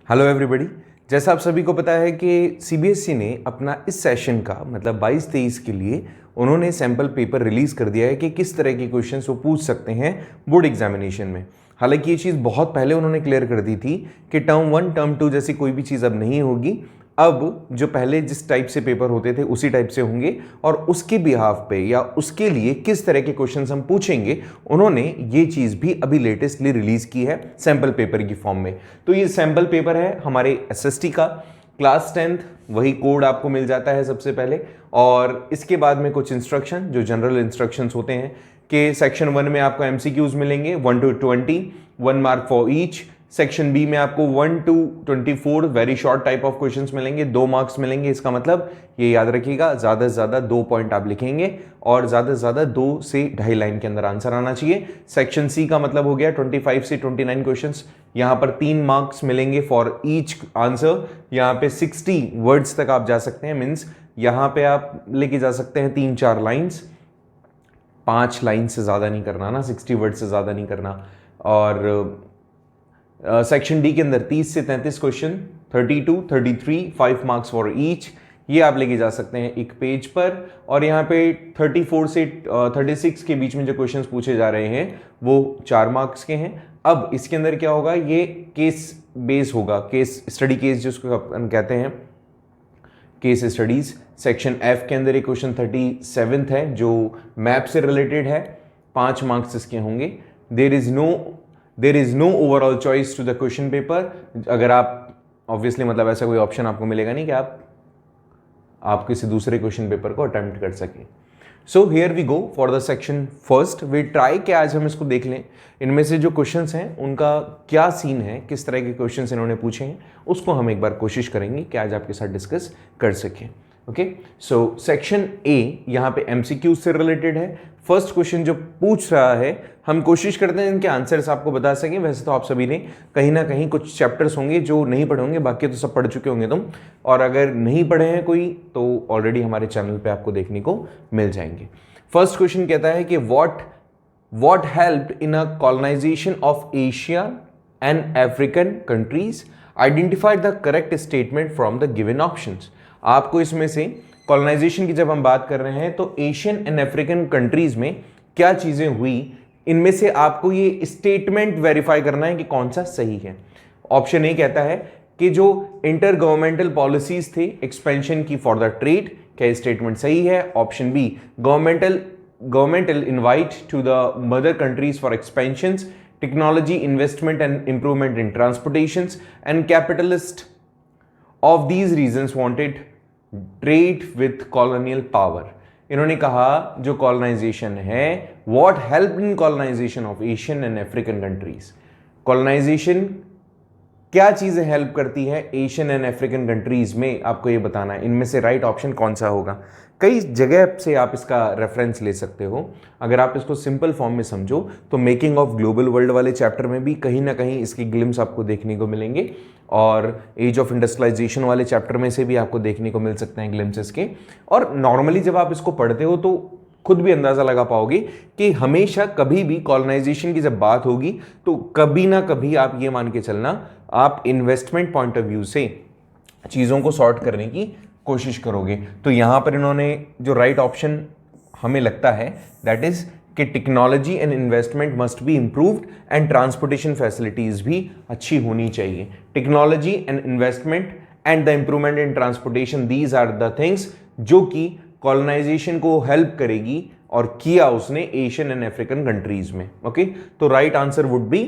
Hello everybody. जैसा आप सभी को पता है कि सीबीएसई ने अपना इस सेशन का मतलब 22-23 के लिए उन्होंने सैम्पल पेपर रिलीज़ कर दिया है कि किस तरह के क्वेश्चंस वो पूछ सकते हैं बोर्ड एग्जामिनेशन में। हालांकि ये चीज़ बहुत पहले उन्होंने क्लियर कर दी थी कि टर्म 1 टर्म 2 जैसी कोई भी चीज़ अब नहीं होगी। अब जो पहले जिस टाइप से पेपर होते थे उसी टाइप से होंगे और उसके बिहाफ पे या उसके लिए किस तरह के क्वेश्चंस हम पूछेंगे उन्होंने ये चीज़ भी अभी लेटेस्टली रिलीज़ की है सैम्पल पेपर की फॉर्म में। तो ये सैम्पल पेपर है हमारे एसएसटी का क्लास 10th, वही कोड आपको मिल जाता है सबसे पहले और इसके बाद में कुछ इंस्ट्रक्शन जो जनरल इंस्ट्रक्शंस होते हैं कि सेक्शन 1 में आपको एमसीक्यूज मिलेंगे 1 to 20, 1 mark for each. Section B में आपको 1 to 24 very short type of questions मिलेंगे, 2 मार्क्स मिलेंगे। इसका मतलब ये याद रखिएगा ज़्यादा से ज़्यादा 2 पॉइंट आप लिखेंगे और ज़्यादा से ज़्यादा 2 से 2.5 लाइन के अंदर आंसर आना चाहिए। सेक्शन सी का मतलब हो गया 25 से 29 क्वेश्चंस, यहाँ पर 3 मार्क्स मिलेंगे फॉर ईच आंसर। यहाँ पे 60 वर्ड्स तक आप जा सकते हैं, मीन्स यहाँ पे आप लेके जा सकते हैं 3-4 लाइन्स, 5 लाइन से ज़्यादा नहीं करना ना, 60 वर्ड से ज़्यादा नहीं करना। और सेक्शन डी के अंदर 30 से 33 क्वेश्चन, 32, 33, 5 मार्क्स फॉर ईच, ये आप लेके जा सकते हैं एक पेज पर। और यहाँ पे 34 से 36 के बीच में जो क्वेश्चंस पूछे जा रहे हैं वो 4 मार्क्स के हैं। अब इसके अंदर क्या होगा, ये केस बेस होगा, केस स्टडी केस जिसको अपन कहते हैं, केस स्टडीज। सेक्शन एफ के अंदर एक क्वेश्चन 37 है जो मैप से रिलेटेड है, 5 मार्क्स इसके होंगे। There is no overall choice to the question paper. अगर आप ऑब्वियसली मतलब ऐसा कोई ऑप्शन आपको मिलेगा नहीं कि आप किसी दूसरे क्वेश्चन पेपर को अटेम्प्ट कर सकें। So here we go for the section first. We try कि आज हम इसको देख लें, इनमें से जो क्वेश्चंस हैं उनका क्या सीन है, किस तरह के क्वेश्चंस इन्होंने पूछे हैं, उसको हम एक बार कोशिश करेंगे कि आज आपके साथ डिस्कस कर सकें। ओके, सो सेक्शन ए यहाँ पे एमसीक्यू से रिलेटेड है। फर्स्ट क्वेश्चन जो पूछ रहा है, हम कोशिश करते हैं इनके आंसर्स आपको बता सकें। वैसे तो आप सभी ने कहीं ना कहीं कुछ चैप्टर्स होंगे जो नहीं पढ़े होंगे, बाकी तो सब पढ़ चुके होंगे तुम, और अगर नहीं पढ़े हैं कोई तो ऑलरेडी हमारे चैनल पे आपको देखने को मिल जाएंगे। फर्स्ट क्वेश्चन कहता है कि what helped in a colonization of Asia and African countries? Identify the correct statement from the given options. आपको इसमें से कॉलोनाइजेशन की जब हम बात कर रहे हैं तो एशियन एंड अफ्रीकन कंट्रीज में क्या चीजें हुई, इनमें से आपको ये स्टेटमेंट वेरीफाई करना है कि कौन सा सही है। ऑप्शन ए कहता है कि जो इंटर गवर्नमेंटल पॉलिसीज थे एक्सपेंशन की फॉर द ट्रेड, क्या स्टेटमेंट सही है। Option B governmental invite to the mother countries for expansions, technology investment and improvement in transportations, and capitalist of these reasons wanted trade with colonial power. इन्होंने कहा जो colonisation है, what helped in colonization of Asian and African countries, colonisation क्या चीजें help करती है Asian and African countries में, आपको ये बताना है। इनमें से राइट ऑप्शन कौन सा होगा। कई जगह से आप इसका रेफरेंस ले सकते हो। अगर आप इसको सिंपल फॉर्म में समझो तो मेकिंग ऑफ ग्लोबल वर्ल्ड वाले चैप्टर में भी कहीं ना कहीं इसकी ग्लिम्स आपको देखने को मिलेंगे, और एज ऑफ इंडस्ट्रियलाइजेशन वाले चैप्टर में से भी आपको देखने को मिल सकते हैं ग्लिम्सेस के। और नॉर्मली जब आप इसको पढ़ते हो तो खुद भी अंदाजा लगा पाओगे कि हमेशा कभी भी कॉलोनाइजेशन की जब बात होगी तो कभी ना कभी आप ये मान के चलना, आप इन्वेस्टमेंट पॉइंट ऑफ व्यू से चीज़ों को सॉर्ट करने की कोशिश करोगे। तो यहाँ पर इन्होंने जो राइट ऑप्शन हमें लगता है दैट इज कि technology and investment must be improved and transportation facilities भी अच्छी होनी चाहिए। Technology and investment and the improvement in transportation, these are the things जो कि कॉलोनाइजेशन को हेल्प करेगी, और किया उसने एशियन एंड अफ्रीकन कंट्रीज में। ओके, तो right answer would be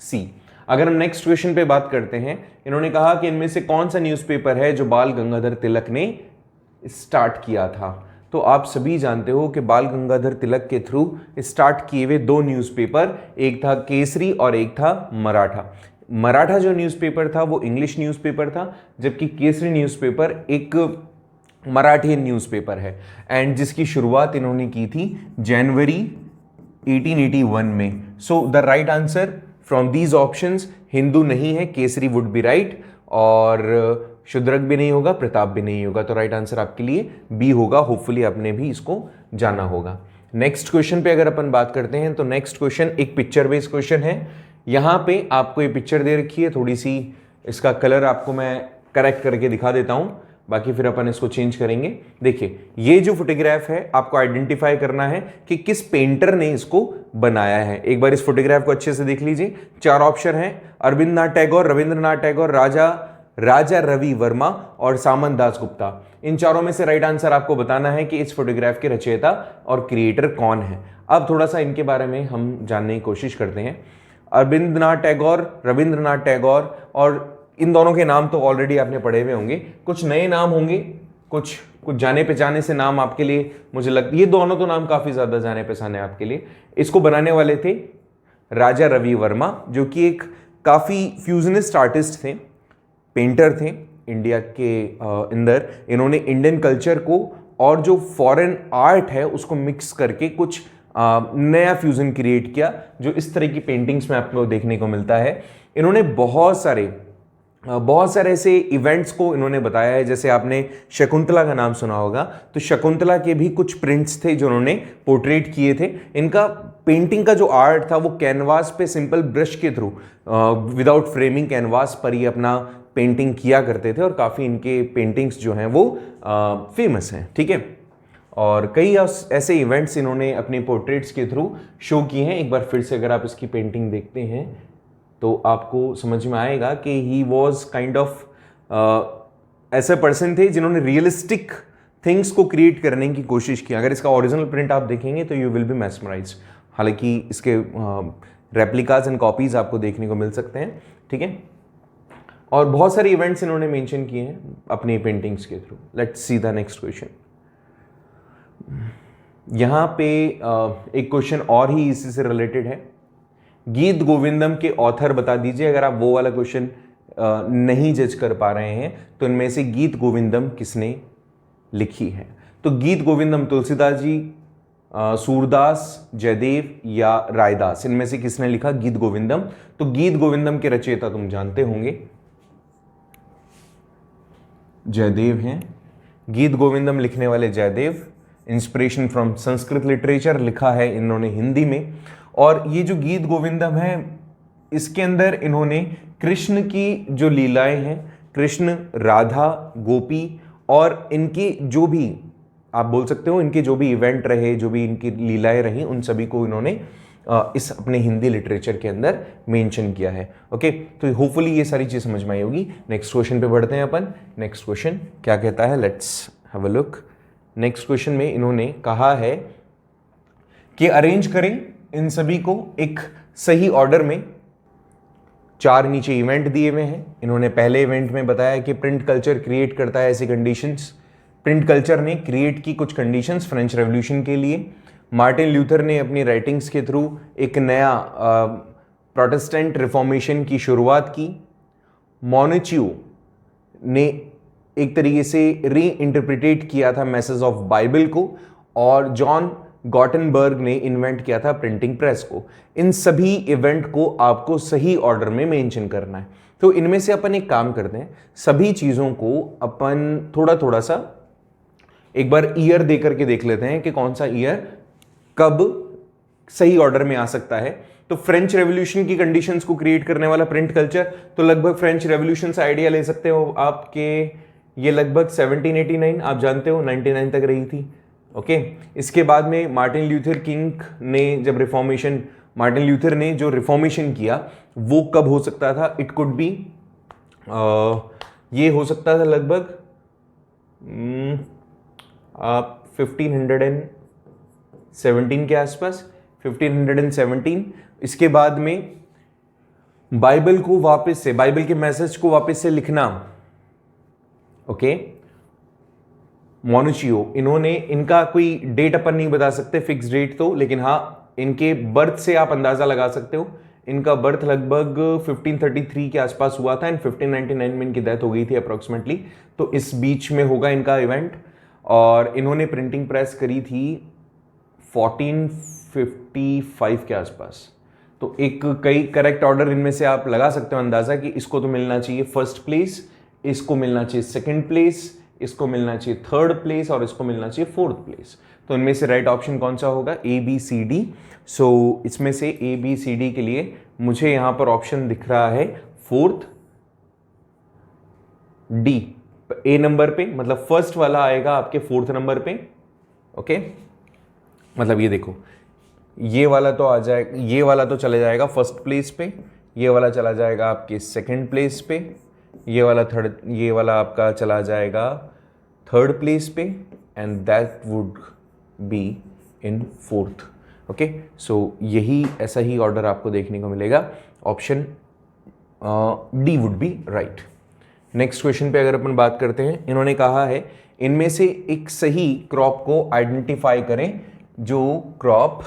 C. अगर हम नेक्स्ट क्वेश्चन पे बात करते हैं, इन्होंने कहा कि इनमें से कौन सा न्यूज़पेपर है जो बाल गंगाधर तिलक ने स्टार्ट किया था। तो आप सभी जानते हो कि बाल गंगाधर तिलक के थ्रू स्टार्ट किए हुए 2 न्यूज़पेपर, एक था केसरी और एक था मराठा। मराठा जो न्यूज़पेपर था वो इंग्लिश न्यूज़पेपर था, जबकि केसरी न्यूज़पेपर एक मराठी न्यूज़पेपर है, एंड जिसकी शुरुआत इन्होंने की थी जनवरी 1881 में। So the right answer from these options Hindu नहीं है, केसरी वुड बी राइट, और शुद्रक भी नहीं होगा, प्रताप भी नहीं होगा। तो राइट आंसर आपके लिए बी होगा। होपफुली आपने भी इसको जाना होगा। नेक्स्ट क्वेश्चन पे अगर अपन बात करते हैं तो नेक्स्ट क्वेश्चन एक पिक्चर बेस्ड क्वेश्चन है। यहाँ पे आपको ये पिक्चर दे रखी है, थोड़ी सी इसका कलर आपको मैं करेक्ट करके दिखा देता हूं, बाकी फिर अपन इसको चेंज करेंगे। देखिए ये जो फोटोग्राफ है आपको आइडेंटिफाई करना है कि किस पेंटर ने इसको बनाया है। एक बार इस फोटोग्राफ को अच्छे से देख लीजिए। 4 ऑप्शन है, अरविंद नाथ टैगोर, रविंद्रनाथ टैगोर, राजा रवि वर्मा और सामंत दास गुप्ता। इन चारों में से राइट आंसर आपको बताना है कि इस फोटोग्राफ के रचयिता और क्रिएटर कौन है। अब थोड़ा सा इनके बारे में हम जानने की कोशिश करते हैं। अरविंद नाथ टैगोर, रविंद्रनाथ टैगोर, और इन दोनों के नाम तो ऑलरेडी आपने पढ़े हुए होंगे, कुछ नए नाम होंगे, कुछ जाने पहचाने से नाम आपके लिए मुझे लगता, ये दोनों तो नाम काफी ज्यादा जाने पहचाने आपके लिए। इसको बनाने वाले थे राजा रवि वर्मा, जो कि एक काफी फ्यूजनिस्ट आर्टिस्ट थे, पेंटर थे इंडिया के अंदर। इन्होंने इंडियन कल्चर को और जो फॉरेन आर्ट है उसको मिक्स करके कुछ नया फ्यूजन क्रिएट किया, जो इस तरह की पेंटिंग्स में आपको देखने को मिलता है। इन्होंने बहुत सारे ऐसे इवेंट्स को इन्होंने बताया है। जैसे आपने शकुंतला का नाम सुना होगा, तो शकुंतला के भी कुछ प्रिंट्स थे जो उन्होंने पोर्ट्रेट किए थे। इनका पेंटिंग का जो आर्ट था वो कैनवास पे सिंपल ब्रश के थ्रू, विदाउट फ्रेमिंग कैनवास पर ही अपना पेंटिंग किया करते थे, और काफ़ी इनके पेंटिंग्स जो हैं वो फेमस हैं। ठीक है, और कई ऐसे इवेंट्स इन्होंने अपने पोर्ट्रेट्स के थ्रू शो किए हैं। एक बार फिर से अगर आप इसकी पेंटिंग देखते हैं तो आपको समझ में आएगा कि ही वॉज काइंड ऑफ ऐसे पर्सन थे जिन्होंने रियलिस्टिक थिंग्स को क्रिएट करने की कोशिश की। अगर इसका ओरिजिनल प्रिंट आप देखेंगे तो यू विल बी मैस्मराइज्ड। हालांकि इसके रेप्लिकाज एंड कॉपीज आपको देखने को मिल सकते हैं। ठीक है, और बहुत सारे इवेंट्स इन्होंने मेंशन किए हैं अपनी पेंटिंग्स के through. Let's see the next question. यहाँ पे एक क्वेश्चन और ही इसी से रिलेटेड है। गीत गोविंदम के ऑथर बता दीजिए। अगर आप वो वाला क्वेश्चन नहीं जज कर पा रहे हैं तो इनमें से गीत गोविंदम किसने लिखी है? तो गीत गोविंदम तुलसीदास जी, सूरदास, जयदेव या रायदास, इनमें से किसने लिखा गीत गोविंदम? तो गीत गोविंदम के रचयिता तुम जानते होंगे, जयदेव हैं। गीत गोविंदम लिखने वाले Jayadev. Inspiration from Sanskrit literature लिखा है इन्होंने हिंदी में। और ये जो गीत गोविंदम है इसके अंदर इन्होंने कृष्ण की जो लीलाएं हैं, कृष्ण, राधा, गोपी और इनकी जो भी आप बोल सकते हो इनके जो भी इवेंट रहे, जो भी इनकी लीलाएं रही, उन सभी को इन्होंने इस अपने हिंदी लिटरेचर के अंदर मेंशन किया है। ओके, तो होपफुली ये सारी चीज समझ में आई होगी। नेक्स्ट क्वेश्चन पे बढ़ते हैं अपन। नेक्स्ट क्वेश्चन क्या कहता है, let's have a look. Next question में इन्होंने कहा है कि अरेंज करें इन सभी को एक सही ऑर्डर में। 4 नीचे इवेंट दिए हुए हैं। इन्होंने पहले इवेंट में बताया कि प्रिंट कल्चर क्रिएट करता है ऐसी कंडीशंस। प्रिंट कल्चर ने क्रिएट की कुछ कंडीशंस फ्रेंच रेवोल्यूशन के लिए। मार्टिन ल्यूथर ने अपनी राइटिंग्स के थ्रू एक नया प्रोटेस्टेंट रिफॉर्मेशन की शुरुआत की। मोनेचियो ने एक तरीके से री इंटरप्रिटेट किया था मैसेज ऑफ बाइबल को, और जॉन गॉटनबर्ग ने इन्वेंट किया था प्रिंटिंग प्रेस को। इन सभी इवेंट को आपको सही ऑर्डर में मेंशन करना है। तो इनमें से अपन एक काम करते हैं, सभी चीज़ों को अपन थोड़ा सा एक बार ईयर दे करके देख लेते हैं कि कौन सा ईयर कब सही ऑर्डर में आ सकता है। तो फ्रेंच रेवोल्यूशन की कंडीशंस को क्रिएट करने वाला प्रिंट कल्चर, तो लगभग फ्रेंच रेवोल्यूशन से आइडिया ले सकते हो आपके, ये लगभग 1789 आप जानते हो 99 तक रही थी। ओके, इसके बाद में मार्टिन ल्यूथर ने जो रिफॉर्मेशन किया वो कब हो सकता था? इट कुड बी ये हो सकता था लगभग 1517 के आसपास, 1517। इसके बाद में बाइबल को वापस से, बाइबल के मैसेज को वापस से लिखना। ओके, मोनेचियो, इन्होंने, इनका कोई डेट अपन नहीं बता सकते फिक्स डेट तो, लेकिन हाँ इनके बर्थ से आप अंदाजा लगा सकते हो। इनका बर्थ लगभग 1533 के आसपास हुआ था एंड 1599 में इनकी डेथ हो गई थी अप्रोक्सीमेटली। तो इस बीच में होगा इनका इवेंट। और इन्होंने प्रिंटिंग प्रेस करी थी 1455 के आसपास। तो एक कई करेक्ट ऑर्डर इनमें से आप लगा सकते हो अंदाजा कि इसको तो मिलना चाहिए फर्स्ट प्लेस, इसको मिलना चाहिए सेकंड प्लेस, इसको मिलना चाहिए थर्ड प्लेस और इसको मिलना चाहिए फोर्थ प्लेस। तो इनमें से राइट ऑप्शन कौन सा होगा? A B C D. सो इसमें से ए बी सी डी के लिए मुझे यहां पर ऑप्शन दिख रहा है फोर्थ, डी ए नंबर पे, मतलब फर्स्ट वाला आएगा आपके फोर्थ नंबर पे। ओके, मतलब ये देखो, ये वाला तो आ जाएगा, ये वाला तो चले जाएगा फर्स्ट प्लेस पे, ये वाला चला जाएगा आपके सेकंड प्लेस पे, ये वाला थर्ड, ये वाला आपका चला जाएगा थर्ड प्लेस पे, and that would be in fourth. Okay, so यही ऐसा ही ऑर्डर आपको देखने को मिलेगा। Option D would be right. Next question पे अगर अपन बात करते हैं, इन्होंने कहा है इनमें से एक सही क्रॉप को आइडेंटिफाई करें, जो क्रॉप,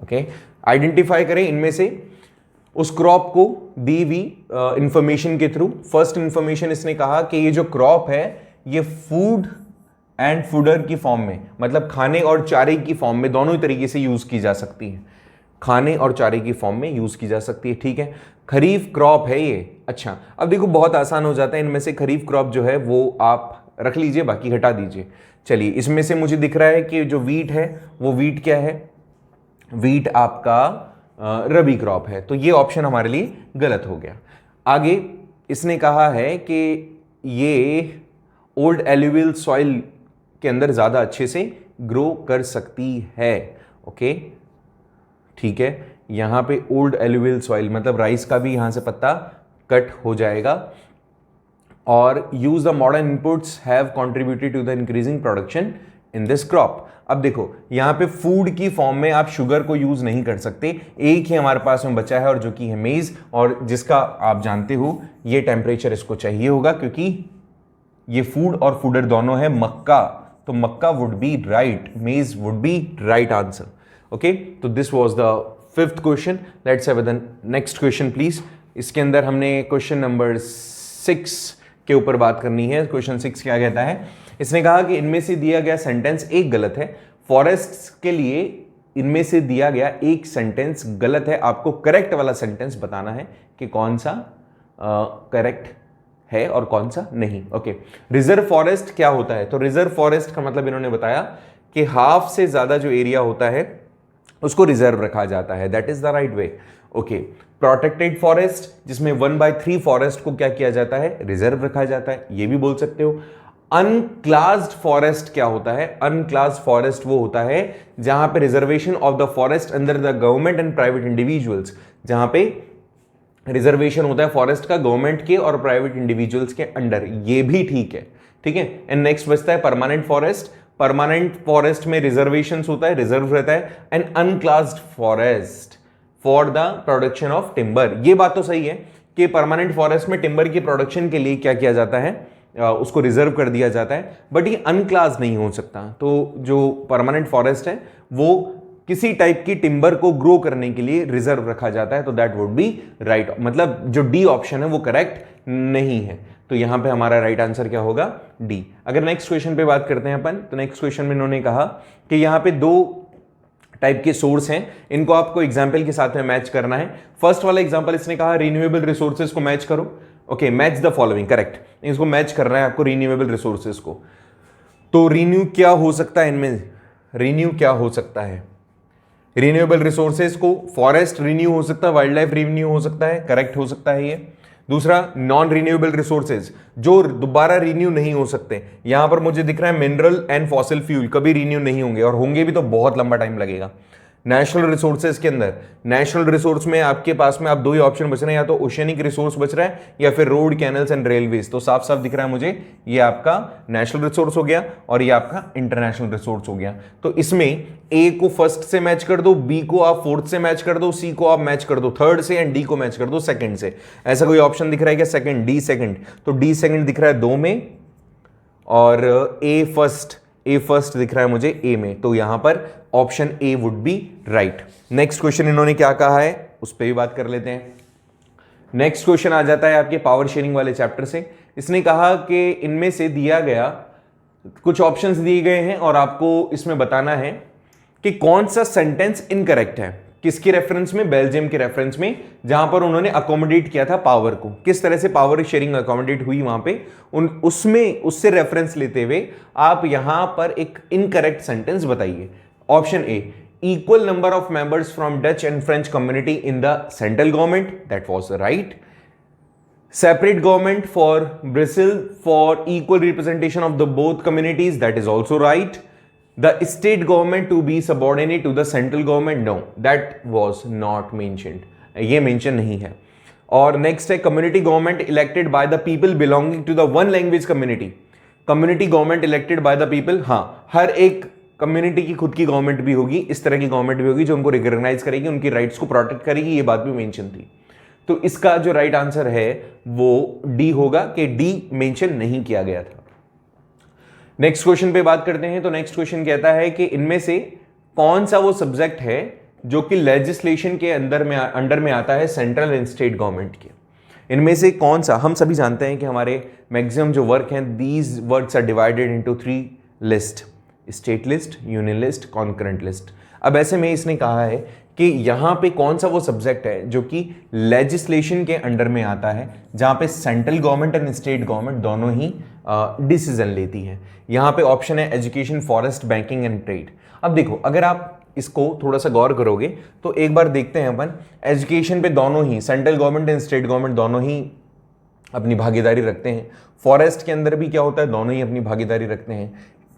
ओके, आइडेंटिफाई करें इनमें से उस क्रॉप को दी हुई इंफॉर्मेशन के थ्रू। फर्स्ट इंफॉर्मेशन इसने कहा कि ये जो क्रॉप है ये फूड एंड फूडर की फॉर्म में, मतलब खाने और चारे की फॉर्म में, दोनों ही तरीके से यूज की जा सकती है, खाने और चारे की फॉर्म में यूज की जा सकती है। ठीक है, खरीफ क्रॉप है ये। अच्छा, अब देखो बहुत आसान हो जाता है, इनमें से खरीफ क्रॉप जो है वो आप रख लीजिए, बाकी हटा दीजिए। चलिए, इसमें से मुझे दिख रहा है कि जो वीट है वो वीट क्या है, वीट आपका रबी क्रॉप है, तो ये ऑप्शन हमारे लिए गलत हो गया। आगे इसने कहा है कि ये ओल्ड एल्यूवियल सॉइल के अंदर ज़्यादा अच्छे से ग्रो कर सकती है। ओके, ठीक है, यहाँ पे ओल्ड एल्यूवियल सॉइल मतलब राइस का भी यहाँ से पत्ता कट हो जाएगा। और use the modern inputs have contributed to the increasing production in this crop. अब देखो, यहाँ पे फूड की फॉर्म में आप शुगर को यूज नहीं कर सकते, एक ही हमारे पास में बचा है और जो कि है मेज, और जिसका आप जानते हो ये टेम्परेचर इसको चाहिए होगा, क्योंकि ये फूड और फूडर दोनों है मक्का, तो मक्का would be right, maize would be right answer. Okay, तो this was the fifth question. Let's have the next question please. इसके अंदर हमने क्वेश्चन नंबर 6 के ऊपर बात करनी है। क्वेश्चन 6 क्या कहता है, इसने कहा कि इनमें से दिया गया सेंटेंस एक गलत है। फॉरेस्ट्स के लिए इनमें से दिया गया एक सेंटेंस गलत है, आपको करेक्ट वाला सेंटेंस बताना है कि कौन सा करेक्ट है और कौन सा नहीं। ओके, रिजर्व फॉरेस्ट क्या होता है, तो रिजर्व फॉरेस्ट का मतलब इन्होंने बताया कि हाफ से ज्यादा जो एरिया होता है उसको रिजर्व रखा जाता है, that is the right way. Okay, protected forest जिसमें 1/3 फॉरेस्ट को क्या किया जाता है, रिजर्व रखा जाता है, ये भी बोल सकते हो। अनक्लास्ड फॉरेस्ट क्या होता है, अनक्लास्ड फॉरेस्ट वो होता है जहां पे reservation of the forest under the government and private individuals, जहां पे रिजर्वेशन होता है फॉरेस्ट का गवर्नमेंट के और प्राइवेट इंडिविजुअल्स के अंडर, ये भी ठीक है। ठीक है, एंड नेक्स्ट बचता है परमानेंट फॉरेस्ट। परमानेंट फॉरेस्ट में रिजर्वेशन होता है, रिजर्व रहता है। And अनक्लास्ड forest for the production of timber, ये बात तो सही है कि परमानेंट फॉरेस्ट में टिम्बर की प्रोडक्शन के लिए क्या किया जाता है, उसको रिजर्व कर दिया जाता है, बट ये अनक्लास नहीं हो सकता। तो जो परमानेंट फॉरेस्ट है वो किसी टाइप की टिम्बर को ग्रो करने के लिए रिजर्व रखा जाता है, तो दैट वुड बी राइट, मतलब जो डी ऑप्शन है वो करेक्ट नहीं है, तो यहां पे हमारा राइट आंसर क्या होगा, डी। अगर नेक्स्ट क्वेश्चन पे बात करते हैं अपन, तो नेक्स्ट क्वेश्चन में इन्होंने कहा कि यहां पे दो टाइप के सोर्स हैं, इनको आपको एग्जाम्पल के साथ में मैच करना है। फर्स्ट वाला एग्जाम्पल इसने कहा रिन्यूएबल रिसोर्सेज को मैच करो। Okay, match the following, correct, इसको मैच करना है आपको रिन्यूएबल रिसोर्सेज को। तो रिन्यू क्या हो सकता है इनमें, रिन्यू क्या हो सकता है, रिन्यूएबल रिसोर्सेज को फॉरेस्ट रिन्यू हो सकता है, वाइल्ड लाइफ रिन्यू हो सकता है, करेक्ट हो सकता है ये। दूसरा, नॉन रिन्यूएबल रिसोर्सेज जो दोबारा रिन्यू नहीं हो सकते, यहां पर मुझे दिख रहा है मिनरल एंड फॉसिल फ्यूल कभी रिन्यू नहीं होंगे, और होंगे भी तो बहुत लंबा टाइम लगेगा। नेशनल रिसोर्सेज के अंदर, नेशनल रिसोर्स में आपके पास में आप दो ही ऑप्शन बच रहे हैं, या तो ओशियनिक रिसोर्स बच रहा है या फिर रोड, कैनल्स एंड रेलवेज, तो साफ साफ दिख रहा है मुझे ये आपका नेशनल रिसोर्स हो गया और ये आपका इंटरनेशनल रिसोर्स हो गया। तो इसमें ए को फर्स्ट से मैच कर दो, बी को आप फोर्थ से मैच कर दो, सी को आप मैच कर दो थर्ड से, एंड डी को मैच कर दो सेकंड से। ऐसा कोई ऑप्शन दिख रहा है क्या, सेकंड, डी सेकंड, तो डी सेकंड दिख रहा है 2 में, और ए फर्स्ट दिख रहा है मुझे ए में, तो यहां पर option A would be right. Next question इन्होंने क्या कहा है उस पर भी बात कर लेते हैं। नेक्स्ट क्वेश्चन आ जाता है आपके पावर शेयरिंग वाले चैप्टर से। इसने कहा कि इनमें से दिया गया कुछ ऑप्शंस दिए गए हैं और आपको इसमें बताना है कि कौन सा सेंटेंस इनकरेक्ट है, किसके रेफरेंस में, बेल्जियम के रेफरेंस में, जहां पर उन्होंने अकोमोडेट किया था पावर को, किस तरह से पावर शेयरिंग अकोमोडेट हुई वहां पे, उससे रेफरेंस लेते हुए आप यहां पर एक इनकरेक्ट सेंटेंस बताइए। Option A, equal number of members from Dutch and French community in the central government, that was right. separate government for Brazil for equal representation of the both communities, that is also right. The state government to be subordinate to the central government, no, that was not mentioned, ये mention नहीं है. और next है community government elected by the people belonging to the one language community. Community government elected by the people, हाँ, हर एक community की खुद की गवर्नमेंट भी होगी, इस तरह की गवर्नमेंट भी होगी जो उनको रिकॉग्नाइज करेगी, उनकी राइट्स को प्रोटेक्ट करेगी, ये बात भी मेंशन थी. तो इसका जो राइट आंसर है वो डी होगा कि डी मेंशन नहीं किया गया था. नेक्स्ट क्वेश्चन पे बात करते हैं. तो नेक्स्ट क्वेश्चन कहता है कि इनमें से कौन सा वो सब्जेक्ट है जो कि लेजिस्लेशन के अंडर में आता है सेंट्रल एंड स्टेट गवर्नमेंट के. इनमें से कौन सा, हम सभी जानते हैं कि हमारे मैक्सिमम जो वर्क हैं, these works are divided into 3 list, state list, union list, concurrent list. अब ऐसे में इसने कहा है कि यहां पे कौन सा वो सब्जेक्ट है जो कि लेजिस्लेशन के अंडर में आता है, जहां पे central government and state government दोनों ही डिसीजन लेती हैं. यहां पे ऑप्शन है education, forest, banking and trade. अब देखो, अगर आप इसको थोड़ा सा गौर करोगे तो एक बार देखते हैं अपन. एजुकेशन पे दोनों ही central government and state government दोनों ही अपनी भागीदारी रखते हैं. फॉरेस्ट के अंदर भी क्या होता है, दोनों ही अपनी भागीदारी रखते हैं.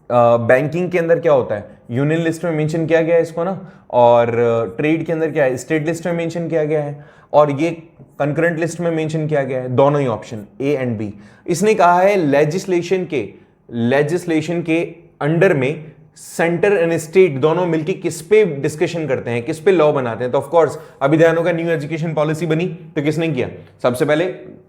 बैंकिंग के अंदर क्या होता है, यूनियन लिस्ट में मेंशन किया गया है इसको ना, और ट्रेड के अंदर क्या है, स्टेट लिस्ट में मेंशन किया गया है, और ये कंकरेंट लिस्ट में मेंशन किया गया है. दोनों ही ऑप्शन ए एंड बी. इसने कहा है लेजिस्लेशन के अंडर में सेंटर एंड स्टेट दोनों मिलकर किस पे डिस्कशन करते हैं, किस पे लॉ बनाते हैं. तो ऑफ कोर्स अभी ध्यान होगा, न्यू एजुकेशन पॉलिसी बनी तो किसने किया, सबसे पहले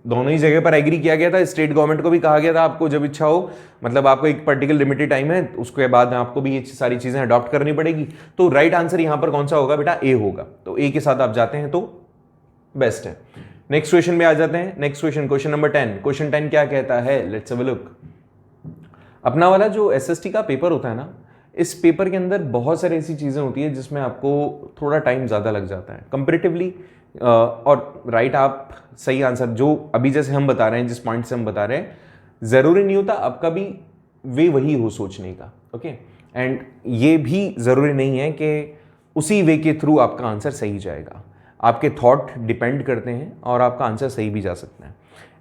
दोनों ही जगह पर एग्री किया गया था. स्टेट गवर्नमेंट को भी कहा गया था आपको जब इच्छा हो, मतलब आपको एक पर्टिकुलर लिमिटेड टाइम है, उसके बाद आपको भी ये सारी चीजें अडॉप्ट करनी पड़ेगी. तो राइट आंसर यहां पर कौन सा होगा बेटा, ए होगा. तो ए के साथ आप जाते हैं तो बेस्ट है. नेक्स्ट क्वेश्चन में आ जाते हैं. Next question, question number 10. Question 10 क्या कहता है, लेट्स हैव अ लुक. अपना वाला जो एसएसटी का पेपर होता है ना, इस पेपर के अंदर बहुत सारी ऐसी चीज़ें होती है जिसमें आपको थोड़ा टाइम ज़्यादा लग जाता है कंपेरेटिवली. और राइट आप सही आंसर जो अभी जैसे हम बता रहे हैं, जिस पॉइंट से हम बता रहे हैं, ज़रूरी नहीं होता आपका भी वे वही हो सोचने का. ओके, एंड ये भी ज़रूरी नहीं है कि उसी वे के थ्रू आपका आंसर सही जाएगा. आपके थॉट डिपेंड करते हैं और आपका आंसर सही भी जा सकता है.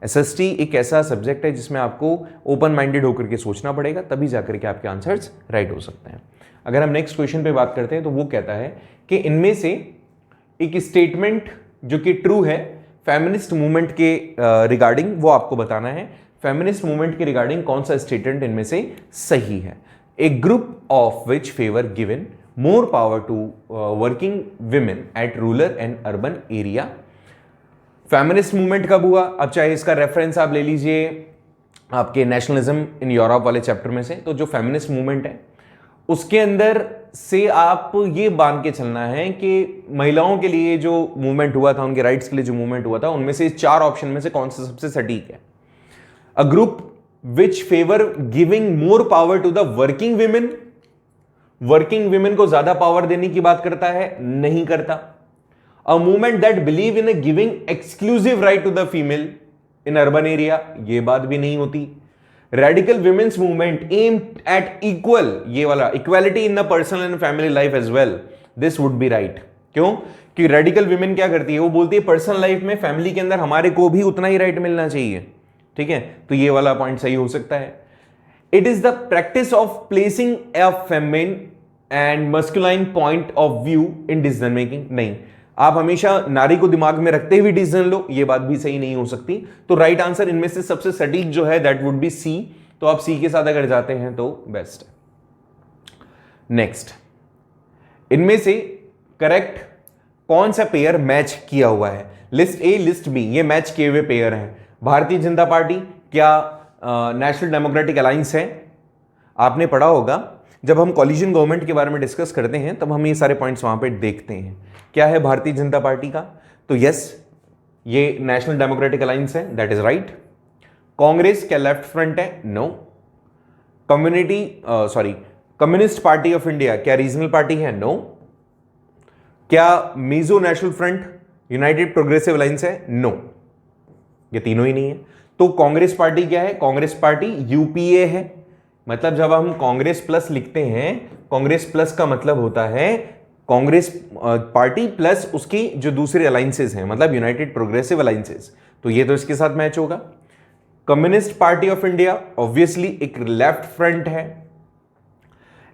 एसएसटी एक ऐसा सब्जेक्ट है जिसमें आपको ओपन माइंडेड होकर के सोचना पड़ेगा, तभी जाकर के आपके आंसर्स राइट हो सकते हैं. अगर हम नेक्स्ट क्वेश्चन पे बात करते हैं तो वो कहता है कि इनमें से एक स्टेटमेंट जो कि ट्रू है फेमिनिस्ट मूवमेंट के रिगार्डिंग, वो आपको बताना है. फेमिनिस्ट मूवमेंट के रिगार्डिंग कौन सा स्टेटमेंट इनमें से सही है. A group of which favour given more power to working women at rural and urban area. Feminist movement कब हुआ, अब चाहे इसका रेफरेंस आप ले लीजिए आपके नेशनलिज्म इन यूरोप वाले चैप्टर में से. तो जो फेमिनिस्ट मूवमेंट है उसके अंदर से आप ये बांध के चलना है कि महिलाओं के लिए जो मूवमेंट हुआ था, उनके राइट्स के लिए जो मूवमेंट हुआ था, उनमें से 4 ऑप्शन में से कौन सा सबसे सटीक है. A group which favour giving more power to the working women. Working women को ज्यादा पावर देने की बात करता है, नहीं करता. A movement that believe in a giving exclusive right to the female in urban area, ये बात भी नहीं होती. Radical women's movement aimed at equal, ये वाला equality in the personal and family life as well, this would be right. क्यों कि radical women क्या करती है, वो बोलती है पर्सनल लाइफ में फैमिली के अंदर हमारे को भी उतना ही राइट मिलना चाहिए. ठीक है, तो ये वाला पॉइंट सही हो सकता है. It is the practice of placing a feminine and masculine point of view in decision making. नहीं, आप हमेशा नारी को दिमाग में रखते हुए डिसीजन लो, ये बात भी सही नहीं हो सकती. तो राइट आंसर इनमें से सबसे सटीक जो है दैट वुड बी सी. तो आप सी के साथ अगर जाते हैं तो बेस्ट है. नेक्स्ट, इनमें से करेक्ट कौन सा पेयर मैच किया हुआ है. लिस्ट ए, लिस्ट बी, ये मैच किए हुए पेयर हैं. भारतीय जनता पार्टी क्या नेशनल डेमोक्रेटिक अलायंस है. आपने पढ़ा होगा जब हम कॉलिजन गवर्नमेंट के बारे में डिस्कस करते हैं तब हम ये सारे पॉइंट्स वहां पे देखते हैं. क्या है भारतीय जनता पार्टी का, तो यस ये नेशनल डेमोक्रेटिक अलायंस है, दैट इज राइट. कांग्रेस क्या लेफ्ट फ्रंट है, no. Communist party of India क्या रीजनल पार्टी है, नो. क्या Mizo national front united progressive alliance है, नो. ये तीनों ही नहीं है. तो कांग्रेस पार्टी क्या है, कांग्रेस पार्टी यूपीए है. मतलब जब हम कांग्रेस प्लस लिखते हैं, कांग्रेस प्लस का मतलब होता है कांग्रेस पार्टी प्लस उसकी जो दूसरे अलायंसेस हैं, मतलब यूनाइटेड प्रोग्रेसिव अलायंसेस. तो ये तो इसके साथ मैच होगा। Communist party of India obviously एक लेफ्ट फ्रंट है,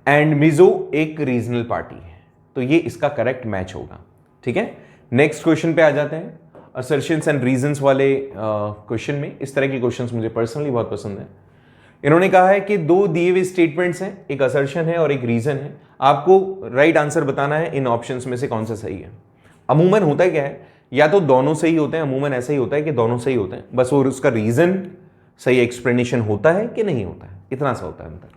एंड मिजो एक रीजनल पार्टी है, तो ये इसका करेक्ट मैच होगा। ठीक है, नेक्स्ट क्वेश्चन पे आ जाते हैं। असर्शंस एंड रीजंस वाले क्वेश्चन में इस तरह के क्वेश्चंस मुझे पर्सनली बहुत पसंद है। इन्होंने कहा है कि दो दिए हुए स्टेटमेंट्स हैं, एक असर्शन है और एक रीजन है, आपको राइट आंसर बताना है इन ऑप्शंस में से कौन सा सही है। अमूमन होता क्या है, या तो दोनों सही होते हैं, अमूमन ऐसा ही होता है कि दोनों सही होते हैं, बस वो उसका रीजन सही एक्सप्लेनेशन होता है कि नहीं होता है, इतना सा होता है अंतर।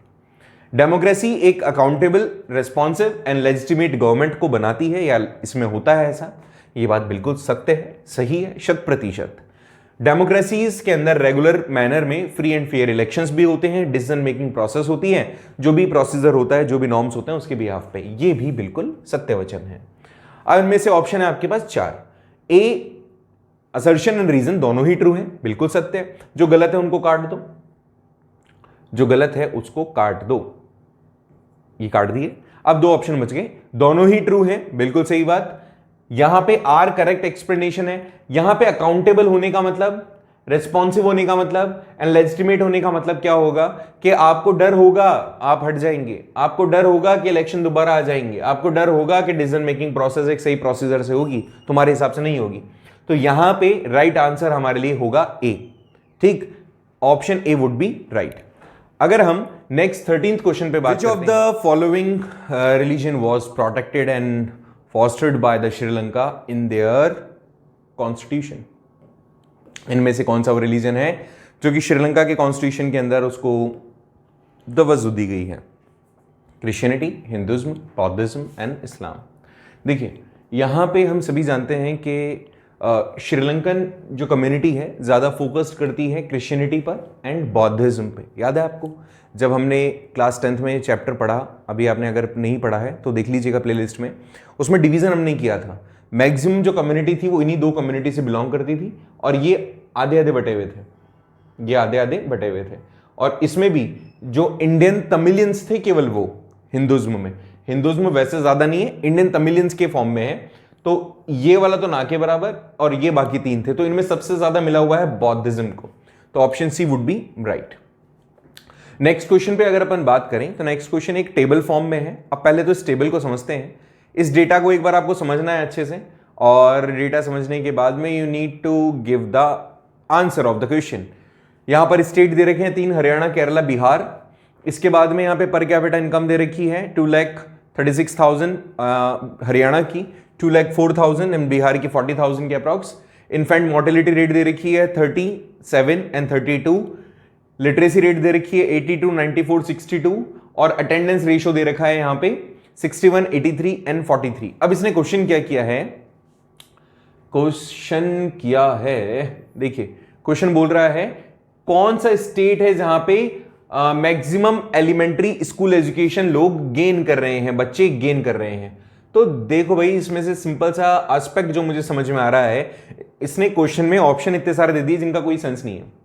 डेमोक्रेसी एक accountable, responsive and legitimate government को बनाती है, या इसमें होता है ऐसा, ये बात बिल्कुल सत्य है, सही है 100%। डेमोक्रेसीज के अंदर रेगुलर मैनर में फ्री एंड फेयर इलेक्शंस भी होते हैं, डिसीजन मेकिंग प्रोसेस होती है, जो भी प्रोसीजर होता है, जो भी नॉर्म्स होते हैं उसके बिहाफ पे, ये भी बिल्कुल सत्य वचन है। अब इनमें से ऑप्शन है आपके पास 4। ए असर्शन एंड रीजन दोनों ही ट्रू हैं, बिल्कुल सत्य है, जो गलत है उनको काट दो, जो गलत है उसको काट दो, ये काट दिए। अब दो ऑप्शन बच गए, दोनों ही ट्रू हैं, बिल्कुल सही बात। यहां पे आर करेक्ट एक्सप्लेनेशन है, यहां पे अकाउंटेबल होने का मतलब, रेस्पॉन्सिव होने का मतलब एंड लेजिटिमेट होने का मतलब क्या होगा कि आपको डर होगा आप हट जाएंगे, आपको डर होगा कि इलेक्शन दोबारा आ जाएंगे, आपको डर होगा कि डिसीजन मेकिंग प्रोसेस एक सही प्रोसीजर से होगी, तुम्हारे हिसाब से नहीं होगी। तो यहां पे राइट आंसर हमारे लिए होगा ए। ठीक, option A would be right. अगर हम नेक्स्ट 13th क्वेश्चन पे बात करते हैं, which of the following religion was protected and fostered by the Sri Lanka in their constitution? इनमें से कौन सा वो रिलीजन है जो कि श्रीलंका के कॉन्स्टिट्यूशन के अंदर उसको तवज्जो दी गई है? Christianity, Hinduism, बौद्धिज्म and Islam. देखिए यहाँ पे हम सभी जानते हैं कि श्रीलंकन जो कम्युनिटी है ज़्यादा फोकस्ड करती है क्रिश्चियनिटी पर एंड बौद्धिज्म पे। याद है आपको जब हमने क्लास 10th में चैप्टर पढ़ा, अभी आपने अगर नहीं पढ़ा है तो देख लीजिएगा प्लेलिस्ट में, उसमें डिवीज़न हमने किया था। मैक्सिमम जो कम्युनिटी थी वो इन्हीं दो कम्युनिटी से बिलोंग करती थी, और ये आधे आधे बटे हुए थे, ये आधे आधे बटे हुए थे। और इसमें भी जो इंडियन तमिलियंस थे केवल वो हिंदुज्म में, हिंदुज्म वैसे ज़्यादा नहीं है, इंडियन तमिलियंस के फॉर्म में है, तो ये वाला तो ना के बराबर, और ये बाकी 3 थे, तो इनमें सबसे ज़्यादा मिला हुआ है बौद्धिज्म को, तो option C would be right. Next question पे अगर अपन बात करें तो नेक्स्ट क्वेश्चन एक टेबल फॉर्म में है। अब पहले तो इस टेबल को समझते हैं, इस डेटा को एक बार आपको समझना है अच्छे से, और डेटा समझने के बाद में you need to give the answer of the question. यहां पर स्टेट दे रखे हैं 3, हरियाणा, केरला, बिहार। इसके बाद में यहां पे पर कैपिटा इनकम दे रखी है 2,36,000 हरियाणा की, 2,04,000 एंड बिहार की 40,000 के अप्रॉक्स। इन्फेंट मोर्टेलिटी रेट दे रखी है 37 एंड 32। लिटरेसी रेट दे रखी है 82, 94, 62, और अटेंडेंस रेशियो दे रखा है यहां पे 61, 83 एंड 43। अब इसने क्वेश्चन क्या किया है, क्वेश्चन किया है, देखिए क्वेश्चन बोल रहा है कौन सा स्टेट है जहां पे मैक्सिमम एलिमेंट्री स्कूल एजुकेशन लोग गेन कर रहे हैं, बच्चे गेन कर रहे हैं। तो देखो भाई, इसमें से सिंपल सा एस्पेक्ट जो मुझे समझ में आ रहा है, इसने क्वेश्चन में ऑप्शन इतने सारे दे दिए जिनका कोई सेंस नहीं है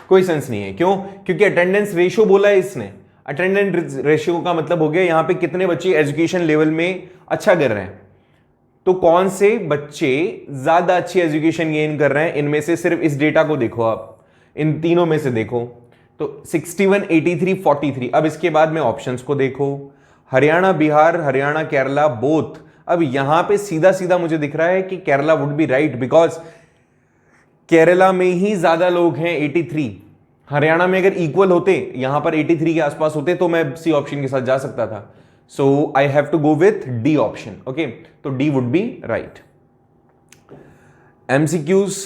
कोई सेंस नहीं है। क्यों? क्योंकि अटेंडेंस रेशियो बोला है इसने। अटेंडेंस रेशियो का मतलब हो गया यहां पे कितने बच्चे एजुकेशन लेवल में अच्छा कर रहे हैं, तो कौन से बच्चे ज्यादा अच्छी एजुकेशन गेन कर रहे हैं, इनमें से सिर्फ इस डेटा को देखो आप, इन तीनों में से देखो तो 61, 83, 43। अब इसके बाद में ऑप्शंस को देखो, हरियाणा, बिहार, हरियाणा, केरला, बोथ। अब यहां पे सीधा सीधा मुझे दिख रहा है कि Kerala would be right, because Kerala में ही ज्यादा लोग हैं 83। हरियाणा में अगर इक्वल होते, यहां पर 83 के आसपास होते, तो मैं सी ऑप्शन के साथ जा सकता था। So I have to go with D option. Okay, तो D would be right. MCQs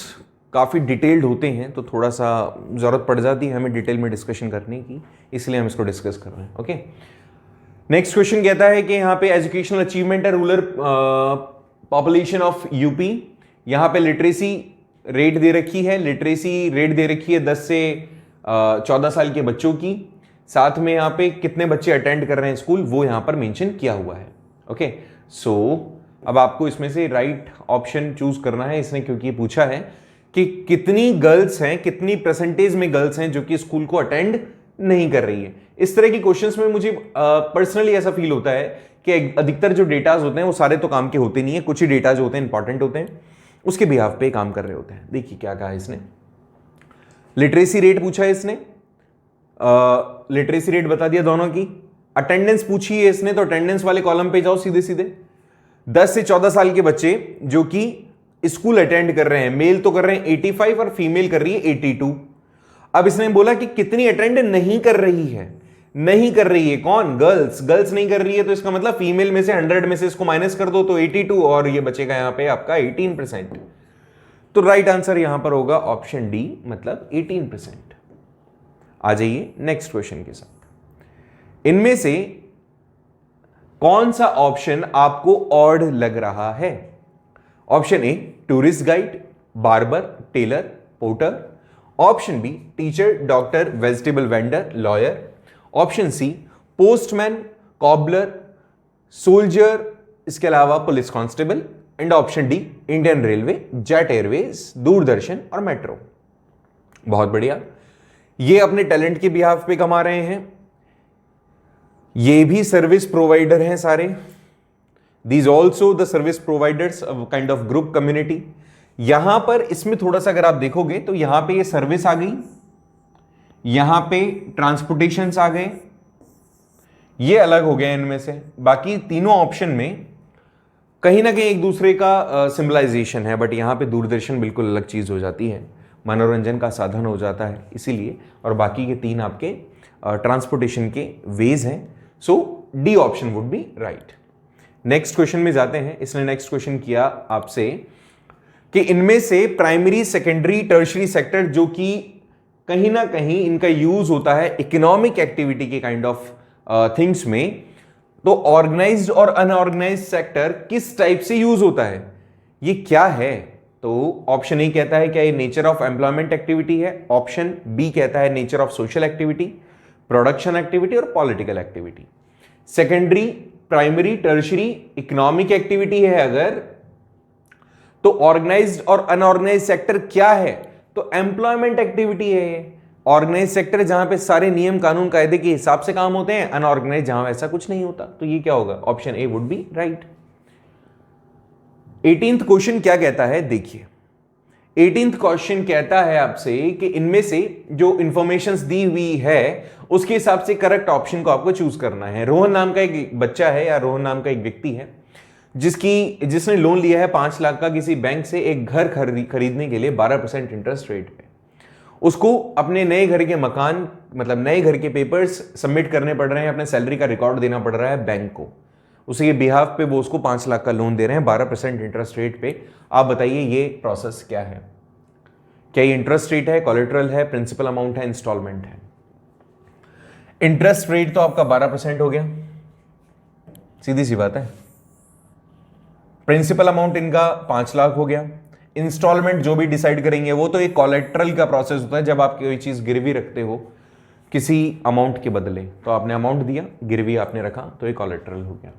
काफी डिटेल्ड होते हैं, तो थोड़ा सा जरूरत पड़ जाती है हमें डिटेल में डिस्कशन करने की, इसलिए हम इसको डिस्कस कर रहे हैं। ओके, नेक्स्ट क्वेश्चन कहता है कि यहाँ पे एजुकेशनल अचीवमेंट है रूरल पॉपुलेशन ऑफ यूपी। यहाँ पे लिटरेसी रेट दे रखी है, लिटरेसी रेट दे रखी है 10 से 14 साल के बच्चों की, साथ में यहाँ पे कितने बच्चे अटेंड कर रहे हैं स्कूल, वो यहाँ पर मेंशन किया हुआ है। ओके, सो अब आपको इसमें से राइट ऑप्शन चूज करना है इसने, क्योंकि पूछा है कि कितनी गर्ल्स हैं, कितनी परसेंटेज में गर्ल्स हैं जो कि स्कूल को अटेंड नहीं कर रही है। इस तरह की क्वेश्चंस में मुझे पर्सनली ऐसा फील होता है कि अधिकतर जो डेटाज होते हैं वो सारे तो काम के होते नहीं है, कुछ ही डेटा जो होते हैं इंपॉर्टेंट होते हैं। उसके बिहाफ पे काम कर रहे होते हैं। देखिए क्या कहा इसने, लिटरेसी रेट पूछा है इसने, लिटरेसी रेट बता दिया दोनों की। अटेंडेंस पूछी है इसने, तो अटेंडेंस वाले कॉलम पे जाओ सीधे सीधे। 10 से 14 साल के बच्चे जो कि स्कूल अटेंड कर रहे हैं, मेल तो कर रहे हैं 85 और फीमेल कर रही है 82। अब इसने बोला कि कितनी अटेंड नहीं कर रही है, नहीं कर रही है कौन, गर्ल्स, गर्ल्स नहीं कर रही है, तो इसका मतलब फीमेल में से 100 में से इसको माइनस कर दो तो 82 और ये बचेगा यहां पे आपका 18%। तो राइट आंसर यहां पर होगा ऑप्शन डी, मतलब 18%। आ जाइए नेक्स्ट क्वेश्चन के साथ। इनमें से कौन सा ऑप्शन आपको ऑड लग रहा है? Option A tourist guide, barber, tailor, porter. Option B teacher, doctor, vegetable vendor, lawyer. Option C postman, cobbler, soldier, इसके अलावा police constable. And option D Indian Railways, Jet Airways, Doordarshan और मेट्रो। बहुत बढ़िया, ये अपने टैलेंट के बिहाफ पे कमा रहे हैं, ये भी सर्विस प्रोवाइडर हैं सारे। These also the service providers, kind of group community. यहां पर इसमें थोड़ा सा अगर आप देखोगे तो यहां पे ये सर्विस आ गई, यहां पे ट्रांसपोर्टेशन आ गए, ये अलग हो गए इनमें से। बाकी तीनों ऑप्शन में कहीं ना कहीं एक दूसरे का सिंबलाइजेशन है, बट यहां पे दूरदर्शन बिल्कुल अलग चीज हो जाती है, मनोरंजन का साधन हो जाता है इसीलिए, और बाकी के तीन आपके ट्रांसपोर्टेशन के वेज हैं। So D option would be right. Next question में जाते हैं। इसने नेक्स्ट क्वेश्चन किया आपसे कि इनमें से प्राइमरी, सेकेंडरी, टर्शरी सेक्टर जो कि कहीं ना कहीं इनका यूज होता है इकोनॉमिक एक्टिविटी के काइंड ऑफ थिंग्स में, तो ऑर्गेनाइज्ड और अनऑर्गेनाइज्ड सेक्टर किस टाइप से यूज होता है, ये क्या है? तो ऑप्शन ए कहता है क्या ये नेचर ऑफ एम्प्लॉयमेंट एक्टिविटी है। ऑप्शन बी कहता है nature of social activity, production activity और political activity. Secondary, primary, tertiary economic activity है अगर, तो ऑर्गेनाइज्ड और अनऑर्गेनाइज्ड सेक्टर क्या है? तो एम्प्लॉयमेंट एक्टिविटी है ये। ऑर्गेनाइज सेक्टर जहां पे सारे नियम कानून कायदे के हिसाब से काम होते हैं, अनऑर्गेनाइज जहां ऐसा कुछ नहीं होता। तो ये क्या होगा? Option A would be right. 18th question क्या कहता है, देखिए 18th क्वेश्चन कहता है आपसे कि इनमें से जो इंफॉर्मेशन दी हुई है उसके हिसाब से करेक्ट ऑप्शन को आपको चूज करना है। रोहन नाम का एक बच्चा है या रोहन नाम का एक व्यक्ति है जिसने लोन लिया है 5 लाख का किसी बैंक से एक घर खरीदने के लिए 12% इंटरेस्ट रेट पे। उसको अपने नए घर के मकान, मतलब नए घर के पेपर्स सबमिट करने पड़ रहे हैं, अपने सैलरी का रिकॉर्ड देना पड़ रहा है बैंक को। उसी के बिहाफ पे वो उसको 5 लाख का लोन दे रहे हैं 12% इंटरेस्ट रेट पे। आप बताइए ये प्रोसेस क्या है? क्या ये इंटरेस्ट रेट है, कोलेटरल है, प्रिंसिपल अमाउंट है, इंस्टॉलमेंट है? इंटरेस्ट रेट तो आपका 12% हो गया, सीधी सी बात है। प्रिंसिपल अमाउंट इनका 5 लाख हो गया। इंस्टॉलमेंट जो भी डिसाइड करेंगे वो तो एक कोलेटरल का प्रोसेस होता है, जब आप कोई चीज गिरवी रखते हो किसी अमाउंट के बदले, तो आपने अमाउंट दिया, गिरवी आपने रखा, तो एक कोलेटरल हो गया।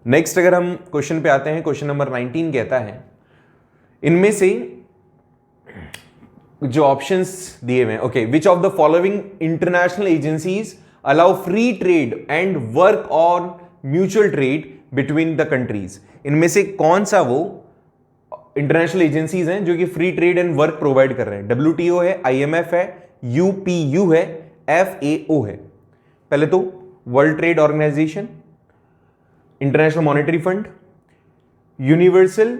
नेक्स्ट अगर हम क्वेश्चन पे आते हैं, क्वेश्चन नंबर 19 कहता है इनमें से जो ऑप्शंस दिए हुए हैं, okay, which of the following international agencies allow free trade and work on mutual trade between the countries? इनमें से कौन सा वो इंटरनेशनल एजेंसीज हैं जो कि free trade and work provide कर रहे हैं? WTO है, IMF है, UPU है, FAO है। पहले तो World Trade Organization, International Monetary Fund, Universal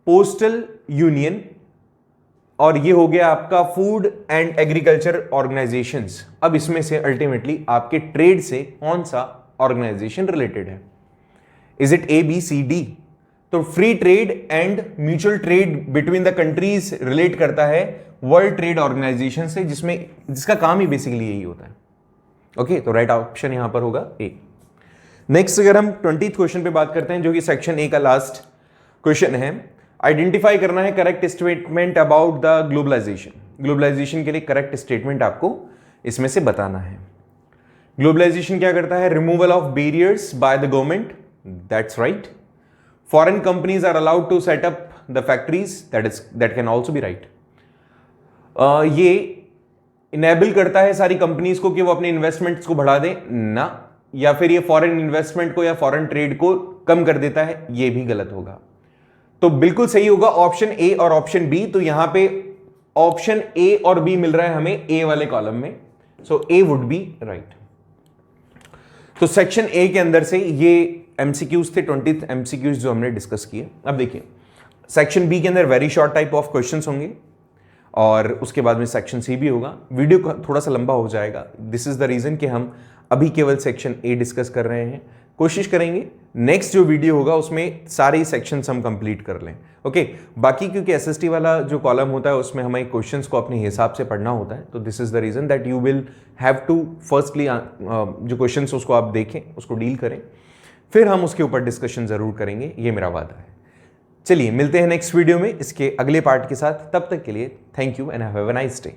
Postal Union, और ये हो गया आपका फूड एंड एग्रीकल्चर ऑर्गेनाइजेशंस। अब इसमें से अल्टीमेटली आपके ट्रेड से कौन सा ऑर्गेनाइजेशन रिलेटेड है? Is it ABCD? तो free trade and mutual trade between the countries relate करता है वर्ल्ड ट्रेड ऑर्गेनाइजेशन से, जिसका काम ही बेसिकली यही होता है। ओके, तो राइट ऑप्शन यहां पर होगा ए। नेक्स्ट अगर हम 20th क्वेश्चन पे बात करते हैं, जो कि सेक्शन ए का लास्ट क्वेश्चन है, आइडेंटिफाई करना है correct statement about the globalisation. Globalisation के लिए करेक्ट स्टेटमेंट आपको इसमें से बताना है। ग्लोबलाइजेशन क्या करता है? Removal of barriers by the government, that's right. Foreign companies are allowed to set up the factories, that can also be right. ये इनेबल करता है सारी कंपनीज को कि वो अपने इन्वेस्टमेंट्स को बढ़ा दें ना, या फिर ये फॉरेन इन्वेस्टमेंट को या फॉरेन ट्रेड को कम कर देता है, ये भी गलत होगा। तो बिल्कुल सही होगा ऑप्शन ए और ऑप्शन बी। तो यहां पे ऑप्शन ए और बी मिल रहा है हमें ए वाले कॉलम में, सो ए वुड बी राइट। तो सेक्शन ए के अंदर से ये एमसीक्यूज थे, 20 एमसीक्यूज जो हमने डिस्कस किए। अब देखिए सेक्शन बी के अंदर very short type of questions होंगे और उसके बाद में सेक्शन सी भी होगा। वीडियो थोड़ा सा लंबा हो जाएगा, दिस इज द रीजन कि हम अभी केवल सेक्शन ए डिस्कस कर रहे हैं। कोशिश करेंगे नेक्स्ट जो वीडियो होगा उसमें सारे सेक्शंस हम कंप्लीट कर लें। ओके बाकी क्योंकि एसएसटी वाला जो कॉलम होता है उसमें हमें क्वेश्चंस को अपने हिसाब से पढ़ना होता है, तो this is the reason that you will have to firstly जो क्वेश्चंस उसको आप देखें, उसको डील करें, फिर हम उसके ऊपर डिस्कशन जरूर करेंगे, ये मेरा वादा है। चलिए मिलते हैं नेक्स्ट वीडियो में इसके अगले पार्ट के साथ। तब तक के लिए thank you and have a nice day.